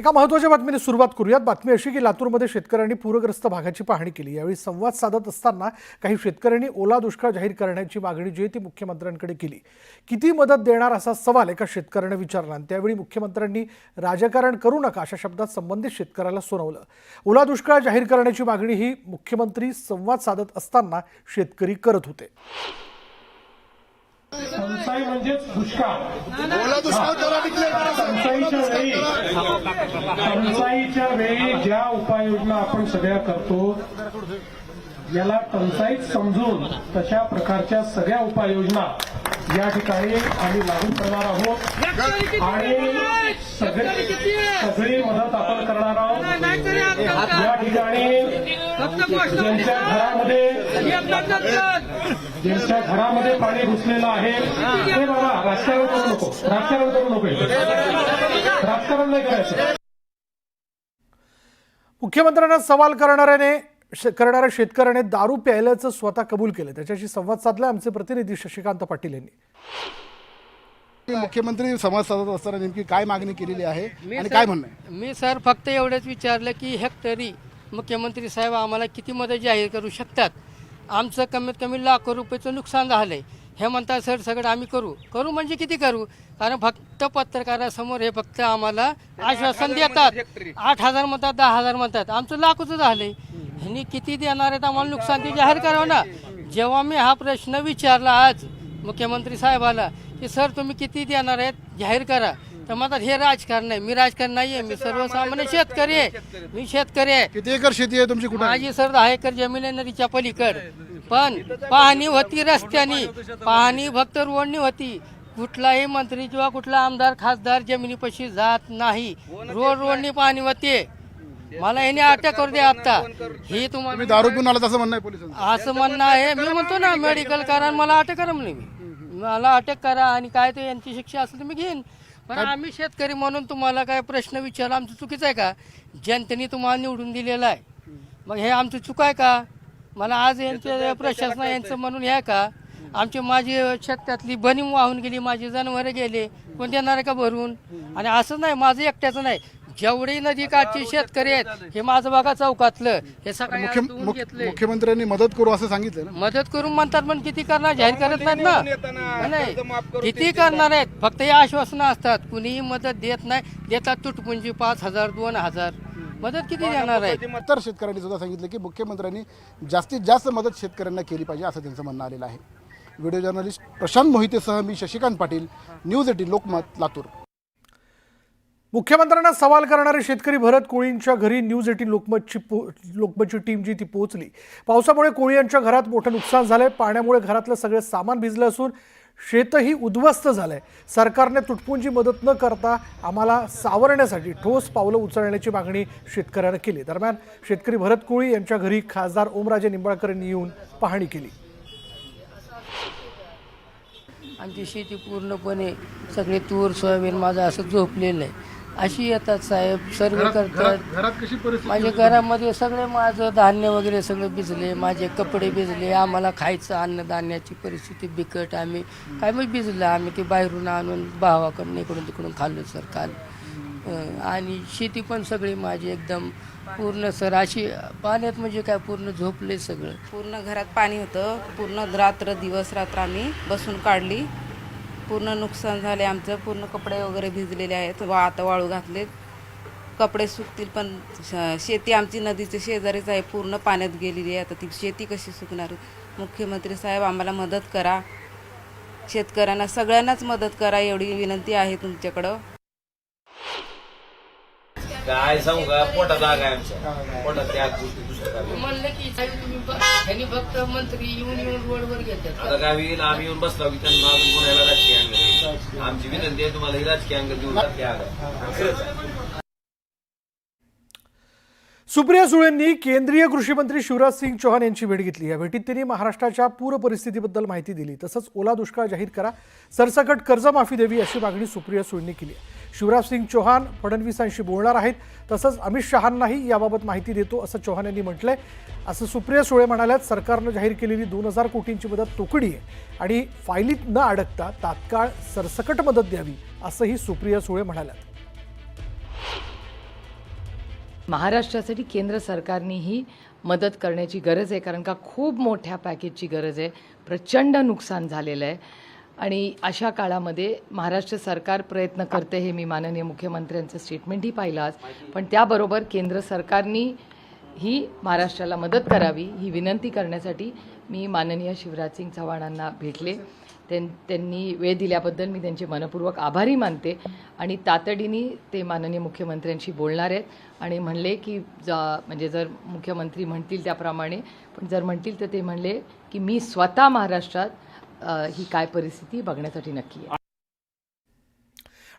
एका महत्त्वाच्या बातमीने सुरुवात करूयात। बातमी अशी की लातूरमध्ये शेतकऱ्यांनी पूरग्रस्त भागाची पाहणी केली। यावेळी संवाद साधत असताना काही शेतकऱ्यांनी ओला दुष्काळ जाहीर करण्याची मागणी जी ती मुख्यमंत्र्यांकडे केली। किती मदत देणार असा सवाल एका शेतकऱ्याने विचारला आणि त्यावेळी मुख्यमंत्र्यांनी राजकारण करू नका अशा शब्दात संबंधित शेतकऱ्याला सुनावलं। ओला दुष्काळ जाहीर करण्याची मागणी ही मुख्यमंत्री संवाद साधत असताना शेतकरी करत होते। टंचाई म्हणजेच दुष्काळ। टंचाईच्या वेळी ज्या उपाययोजना आपण सगळ्या करतो याला टंचाईत समजून तशा प्रकारच्या सगळ्या उपाययोजना या ठिकाणी आम्ही लागू करणार आहोत आणि सगळी मदत आपण करणार आहोत। या ठिकाणी ज्यांच्या घरामध्ये पाणी घुसलेलं आहे ते बाबा राजकारण करू नको, राजकारण नाही करायचं। मुख्यमंत्र्यांना सवाल करणाऱ्या शेतकऱ्याने दारू प्यायल्याचं स्वतः कबूल केलं। त्याच्याशी संवाद साधला आमचे प्रतिनिधी शशिकांत पाटील यांनी। मुख्यमंत्री संवाद साधत असताना नेमकी काय मागणी केलेली आहे आणि काय म्हणणं आहे? मी सर फक्त एवढंच विचारलं की हेक्टरी मुख्यमंत्री साहेब आम्हाला किती मदत जाहीर करू शकतात। आमचं कमीत कमी लाखो रुपयाचं नुकसान झालंय। हे म्हणतात सर सगळं आम्ही करू म्हणजे किती करू, कारण फक्त पत्रकारासमोर हे फक्त आम्हाला आश्वासन देतात। 8,000 म्हणतात, 10,000 म्हणतात, आमचं लाखोचं झालंय। ह्यांनी किती देणार आहेत आम्हाला नुकसान ते जाहीर करावं ना। जेव्हा मी हा प्रश्न विचारला आज मुख्यमंत्री साहेबाला की सर तुम्ही किती देणार आहेत जाहीर करा, तर म्हणतात हे राजकारण नाही। मी राजकारण नाही आहे, मी सर्वसामान्य शेतकरी आहे। मी शेतकरी आहे। किती एकर शेती आहे तुमची? कुठे? माझी सर 10 एकर जमीन आहे नदीच्या पलीकड, पण पाहणी होती रस्त्यानी, पाहणी फक्त रोडनी होती। कुठलाही मंत्री किंवा कुठला आमदार खासदार जमिनीपाशी जात नाही, रोडनी पाहणी होते। मला याने अटक करू दे आता। ही तुम्हाला दारू पिऊन आला असं म्हणणं आहे पोलिसांचं? असं म्हणणं आहे। मी म्हणतो ना मेडिकल करा आणि मला अटक करा म्हणले, मला अटक करा आणि काय ते यांची शिक्षा असेल तर मी घेईन। पण आम्ही शेतकरी म्हणून तुम्हाला काय प्रश्न विचारला आमचं चुकीचं आहे का? जनतेने तुम्हाला निवडून दिलेलं आहे, मग हे आमचं चूक आहे का? मला आज यांच्या प्रशासन यांचं म्हणून हे का? माझी शेतातली बनी वाहून गेली, माझी जनावरं गेले, कोण देणार आहे का भरून? आणि असं नाही माझं एकट्याचं नाही, जेवढी नदीकाठची शेतकरी आहेत हे माझं बघा चौकातलं हे सगळं मुख्यमंत्र्यांनी मदत करू असं सांगितलं ना? मदत करून म्हणतात पण किती करणार जाहीर करत नाहीत ना। नाही किती करणार आहेत, फक्त हे आश्वासनं असतात, कुणीही मदत देत नाही। देतात तुटपुंजी 5,000 2,000, मदत किती देणार आहे? तर शेतकऱ्यांनी सुद्धा सांगितलं की मुख्यमंत्र्यांनी जास्तीत जास्त मदत शेतकऱ्यांना केली पाहिजे असं त्यांचं म्हणणं आलेलं आहे। व्हिडिओ जर्नलिस्ट प्रशांत मोहितेसह मी शशिकांत पाटील, न्यूज 18 लोकमत, लातूर। मुख्यमंत्र्यांना सवाल करणारे शेतकरी भरत कोळींच्या घरी न्यूज 18 लोकमतची टीम जी ती पोहोचली। पावसामुळे कोळी यांच्या घरात मोठं नुकसान झालंय। पाण्यामुळे घरातलं सगळं सामान भिजलं असून शेतही उद्ध्वस्त झालंय। सरकारने तुटपुंजी मदत न करता आम्हाला सावरण्यासाठी ठोस पावलं उचलण्याची मागणी शेतकऱ्यानं केली। दरम्यान शेतकरी भरत कोळी यांच्या घरी खासदार ओमराजे निंबाळकर यांनी येऊन पाहणी केली। आमची शेती पूर्णपणे सगळे तूर सोयाबीन माझं असं झोपलेलं आहे। अशी येतात साहेब, सर्वे करतात। घरात कशी परिस्थिती? माझ्या घरामध्ये सगळे माझं धान्य वगैरे सगळं भिजले, माझे कपडे भिजले, आम्हाला खायचं अन्नधान्याची परिस्थिती बिकट। आम्ही काय मग भिजलं, आम्ही ते बाहेरून आणून भावाकडून इकडून तिकडून खाल्लं सर काल। आणि शेती पण सगळी माझी एकदम पूर्ण सर अशी पाण्यात म्हणजे काय पूर्ण झोपले सगळं। पूर्ण घरात पाणी होतं, पूर्ण रात्र दिवस रात्र आम्ही बसून काढली। पूर्ण नुकसान झाले आमचं, पूर्ण कपडे वगैरे भिजलेले आहेत, आता वाळू घातले, कपडे सुकतील पण शेती आमची नदीच्या शेजारीच आहे, पूर्ण पाण्यात गेलेली आहे। आता ती शेती कशी सुकणार? मुख्यमंत्री साहेब आम्हाला मदत करा, शेतकऱ्यांना सगळ्यांनाच मदत करा एवढी विनंती आहे तुमच्याकडं। काय सांगू का, पोटात जागा आहे आमच्या, पोटात त्या गोष्टी दुसरं म्हणलं की त्यांनी फक्त मंत्री येऊन रोडवर घेतात। आता काय होईल, आम्ही येऊन बसलो की त्यांना अजून कोणाला राजकीय अंग, आमची विनंती आहे तुम्हाला ही राजकीय अंग देऊ खरंच। सुप्रिया सुळेंनी केंद्रीय कृषी मंत्री शिवराज सिंग चौहान यांची भेट घेतली। या भेटीत त्यांनी महाराष्ट्राच्या पूर परिस्थितीबद्दल माहिती दिली। तसंच ओला दुष्काळ जाहीर करा, सरसकट कर्जमाफी द्यावी अशी मागणी सुप्रिया सुळेंनी केली। शिवराज सिंग चौहान फडणवीसांशी बोलणार आहेत, तसंच अमित शहांनाही याबाबत माहिती देतो असं चौहान यांनी म्हटलंय। असं सुप्रिया सुळे म्हणाल्यात। सरकारनं जाहीर केलेली 2,000 कोटींची मदत तोकडी आहे आणि फायलीत न अडकता तात्काळ सरसकट मदत द्यावी असंही सुप्रिया सुळे म्हणाल्यात। महाराष्ट्रासाठी केंद्र सरकारनेही मदत करण्याची गरज आहे, कारण का खूप मोठ्या पॅकेजची गरज आहे. प्रचंड नुकसान झालेलं आहे आणि अशा काळामध्ये महाराष्ट्र सरकार प्रयत्न करते हे मी माननीय मुख्यमंत्र्यांचं स्टेटमेंटही पाहिलं आज. पण त्याबरोबर केंद्र सरकारनी ही महाराष्ट्राला मदत करावी ही विनंती करण्यासाठी मी माननीय शिवराजसिंग चव्हाणांना भेटले. त्यांनी वेळ दिल्याबद्दल मी त्यांचे मनपूर्वक आभारी मानते आणि तातडीने ते माननीय मुख्यमंत्र्यांशी बोलणार आहेत आणि म्हणले की म्हणजे जर मुख्यमंत्री म्हणतील त्याप्रमाणे, पण जर म्हणतील तर ते म्हणले की मी स्वतः महाराष्ट्रात ही काय परिस्थिती बघण्यासाठी नक्की आहे.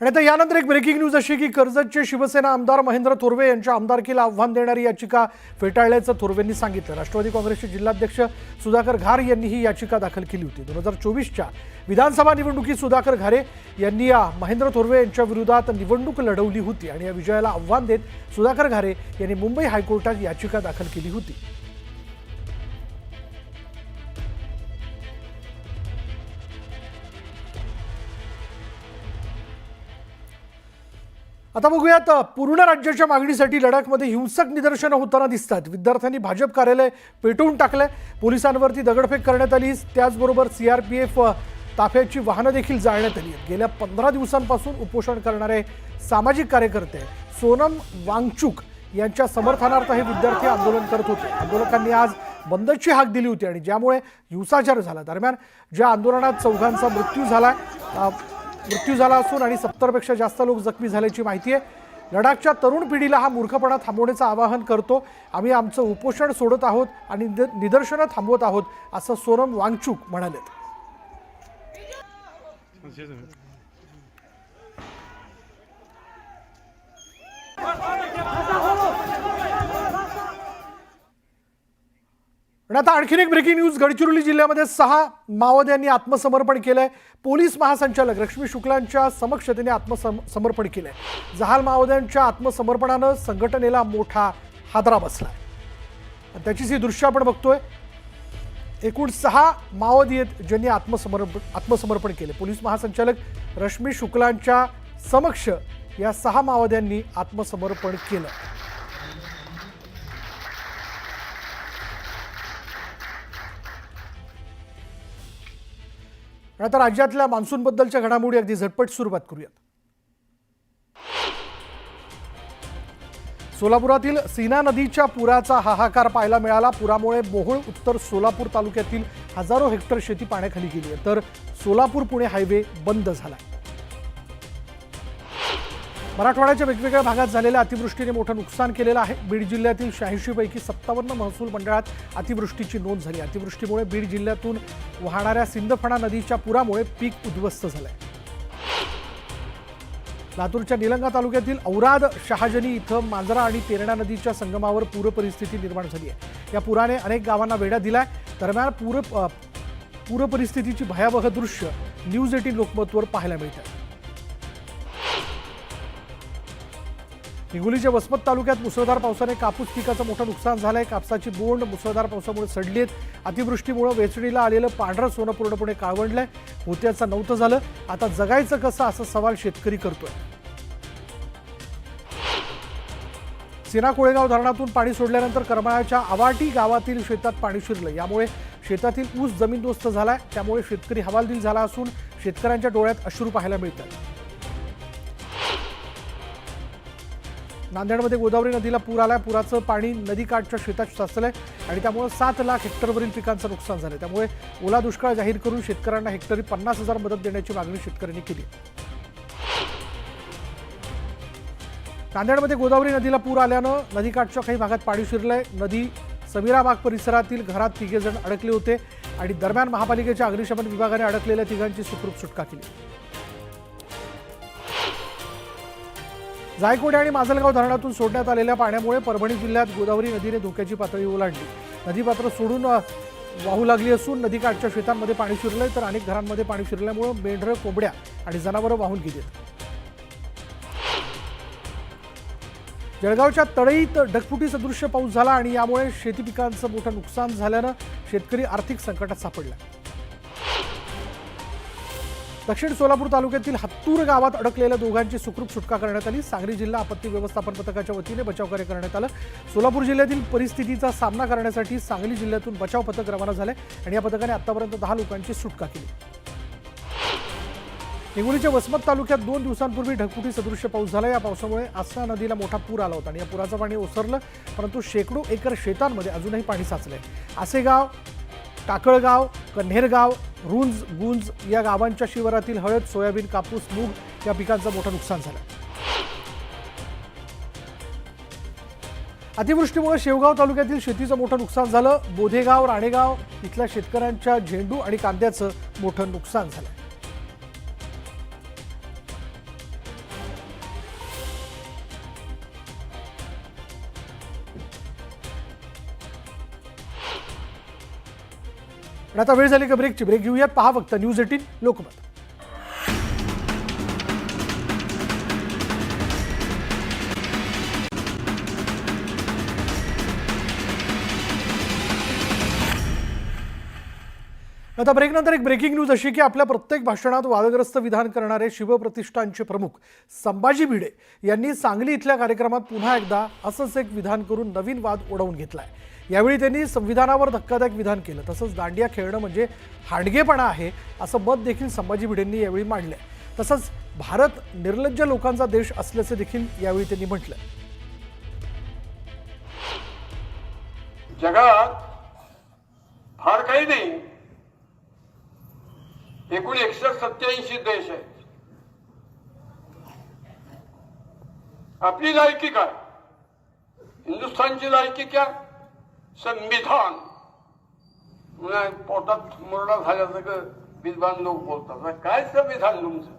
आणि आता यानंतर एक ब्रेकिंग न्यूज अशी की कर्जतचे शिवसेना आमदार महेंद्र थोरवे यांच्या आमदारकीला आव्हान देणारी याचिका फेटाळल्याचं थोरवेंनी सांगितलं. राष्ट्रवादी काँग्रेसचे जिल्हाध्यक्ष सुधाकर घारे यांनी ही याचिका दाखल केली होती. 2024च्या विधानसभा निवडणुकीत सुधाकर घारे यांनी या महेंद्र थोरवे यांच्या विरोधात निवडणूक लढवली होती आणि या विजयाला आव्हान देत सुधाकर घारे यांनी मुंबई हायकोर्टात याचिका दाखल केली होती. आता बघूयात, पूर्ण राज्याच्या मागणीसाठी लडाखमध्ये हिंसक निदर्शनं होताना दिसतात. विद्यार्थ्यांनी भाजप कार्यालय पेटवून टाकलंय, पोलिसांवरती दगडफेक करण्यात आली, त्याचबरोबर CRPF ताफ्याची वाहनं देखील जाळण्यात आली. गेल्या 15 दिवसांपासून उपोषण करणारे सामाजिक कार्यकर्ते सोनम वांगचुक यांच्या समर्थनार्थ हे विद्यार्थी आंदोलन करत होते. आंदोलकांनी आज बंदची हाक दिली होती आणि ज्यामुळे हिंसाचार झाला. दरम्यान ज्या आंदोलनात चौघांचा मृत्यू झाला असून आणि 70पेक्षा जास्त लोक जखमी झाल्याची माहिती आहे. लडाखच्या तरुण पिढीला हा मूर्खपणा थांबवण्याचं आवाहन करतो. आम्ही आमचं उपोषण सोडत आहोत आणि निदर्शनं थांबवत आहोत, असं सोनम वांगचुक म्हणाले. आणि आता आणखीन एक ब्रेकिंग न्यूज. गडचिरोली जिल्ह्यामध्ये 6 माओवाद्यांनी आत्मसमर्पण केलंय. पोलीस महासंचालक रश्मी शुक्लांच्या समक्ष त्यांनी आत्मसमर्पण केलंय. जहाल माओवाद्यांच्या आत्मसमर्पणानं संघटनेला मोठा हादरा बसलाय. त्याचीच ही दृश्य आपण बघतोय. एकूण 6 माओवादी आहेत ज्यांनी आत्मसमर्पण केले. पोलीस महासंचालक रश्मी शुक्लांच्या समक्ष या 6 माओवाद्यांनी आत्मसमर्पण केलं. आता राज्यातल्या मान्सूनबद्दलच्या घडामोडी अगदी झटपट सुरुवात करूयात. सोलापुरातील सीना नदीच्या पुराचा हाहाकार पाहायला मिळाला. पुरामुळे मोहोळ उत्तर सोलापूर तालुक्यातील हजारो हेक्टर शेती पाण्याखाली गेली आहे, तर सोलापूर पुणे हायवे बंद झाला. मराठवाड्याच्या वेगवेगळ्या भागात झालेल्या अतिवृष्टीने मोठं नुकसान केलेलं आहे. बीड जिल्ह्यातील 86 पैकी 57 महसूल मंडळात अतिवृष्टीची नोंद झाली. अतिवृष्टीमुळे बीड जिल्ह्यातून वाहणाऱ्या सिंदफणा नदीच्या पुरामुळे पीक उद्ध्वस्त झालंय. लातूरच्या निलंगा तालुक्यातील औराद शहाजनी इथं मांजरा आणि तेरणा नदीच्या संगमावर पूर परिस्थिती निर्माण झाली आहे. या पुराने अनेक गावांना वेढा दिलाय. दरम्यान पूर परिस्थितीची भयावह दृश्य न्यूज 18 लोकमतवर पाहायला मिळतात. हिंगोलीच्या वसमत तालुक्यात मुसळधार पावसाने कापूस पिकाचं मोठं नुकसान झालंय. कापसाची बोंड मुसळधार पावसामुळे सडली आहेत. अतिवृष्टीमुळे वेचणीला आलेलं पांढरं सोनं पूर्णपणे काळवंडलंय. होत्याचं नव्हतं झालं. आता जगायचं कसं, असा सवाल शेतकरी करतोय. सीना कोळेगाव धरणातून पाणी सोडल्यानंतर करमाळ्याच्या आवाटी गावातील शेतात पाणी शिरलं. यामुळे शेतातील ऊस जमीनदोस्त झालाय. त्यामुळे शेतकरी हवालदिल झाला असून शेतकऱ्यांच्या डोळ्यात अश्रू पाहायला मिळतात. नांदेडमध्ये गोदावरी नदीला पूर आलाय. पुराचं पाणी नदीकाठच्या शेतात साचलंय आणि त्यामुळे 7 लाख हेक्टरवरील पिकांचं नुकसान झालंय. त्यामुळे ओला दुष्काळ जाहीर करून शेतकऱ्यांना हेक्टरी 50,000 मदत देण्याची मागणी शेतकऱ्यांनी केली. नांदेडमध्ये गोदावरी नदीला पूर आल्यानं नदीकाठच्या काही भागात पाणी शिरलंय. नदी समीराबाग परिसरातील घरात 3 जण अडकले होते आणि दरम्यान महापालिकेच्या अग्निशमन विभागाने अडकलेल्या 3घांची सुखरूप सुटका केली. जायकवाडी आणि माजलगाव धरणातून सोडण्यात आलेल्या पाण्यामुळे परभणी जिल्ह्यात गोदावरी नदीने धोक्याची पातळी ओलांडली. नदीपात्र सोडून वाहू लागली असून नदीकाठच्या शेतांमध्ये पाणी शिरलंय, तर अनेक घरांमध्ये पाणी शिरल्यामुळे मेंढरं, कोंबड्या आणि जनावरं वाहून गेलीत. जळगावच्या तळईत ढगफुटी सदृश्य पाऊस झाला आणि यामुळे शेती पिकांचं मोठं नुकसान झाल्यानं शेतकरी आर्थिक संकटात सापडला. दक्षिण सोलापूर तालुक्यातील हत्तूर गावात अडकलेल्या दोघांची सुखरूप सुटका करण्यात आली. सांगली जिल्हा आपत्ती व्यवस्थापन पथकाच्या वतीने बचावकार्य करण्यात आलं. सोलापूर जिल्ह्यातील परिस्थितीचा सामना करण्यासाठी सांगली जिल्ह्यातून बचाव पथक रवाना झाले आणि या पथकाने आतापर्यंत 10 लोकांची सुटका केली. हिंगोलीच्या वसमत तालुक्यात 2 दिवसांपूर्वी ढगफुटी सदृश्य पाऊस झाला. या पावसामुळे आसना नदीला मोठा पूर आला होता आणि या पुराचं पाणी ओसरलं, परंतु शेकडो एकर शेतांमध्ये अजूनही पाणी साचलंय. आसेगाव, टाकळगाव, कन्हेरगाव, रुंज, गुंज या गावांच्या शिवारातील हळद, सोयाबीन, कापूस, मूग या पिकांचं मोठं नुकसान झालं. अतिवृष्टीमुळे शेवगाव तालुक्यातील शेतीचं मोठं नुकसान झालं. बोधेगाव, राणेगाव इथल्या शेतकऱ्यांच्या झेंडू आणि कांद्याचं मोठं नुकसान झालं. आणि आता वेळ झाली का ब्रेकची. ब्रेक घेऊयात. पहा फक्त न्यूज 18 लोकमत. आता ब्रेकनंतर एक ब्रेकिंग न्यूज अशी की आपल्या प्रत्येक भाषणात वादग्रस्त विधान करणारे शिवप्रतिष्ठानचे प्रमुख संभाजी भिडे यांनी सांगली इथल्या कार्यक्रमात पुन्हा एकदा असंच एक विधान करून नवीन वाद ओढवून घेतलाय. यावेळी त्यांनी संविधानावर धक्कादायक विधान केलं. तसंच दांडिया खेळणं म्हणजे हाडगेपणा आहे असं मत देखील संभाजी भिडेंनी यावेळी मांडलंय. तसंच भारत निर्लज्ज लोकांचा देश असल्याचे देखील यावेळी त्यांनी म्हटलं. जगात फार काही नाही, एकूण 187 देश आहेत. आपली लायकी काय? हिंदुस्थानची लायकी क्या? संविधान. पोटात मुरडा झाल्यासारखं विद्वान लोक बोलतात. काय संविधान तुमचं?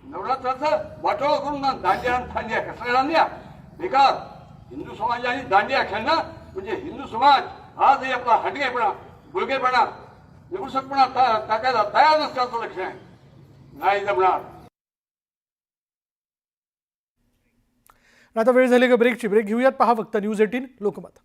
नवरात्राचं वाटोळं करून दांडिया फांडिया कसल्या दांडिया बेकार. हिंदू समाजाने दांडिया खेळणं म्हणजे हिंदू समाज आजही आपला हटकेपणा, गुळगेपणा, निवडसकपणा टाकायला तयार नसल्याचं लक्षण आहे. नाही जमणार. आता वेळ झाली का ब्रेकची. ब्रेक घेऊयात. पहा फक्त न्यूज 18 लोकमत.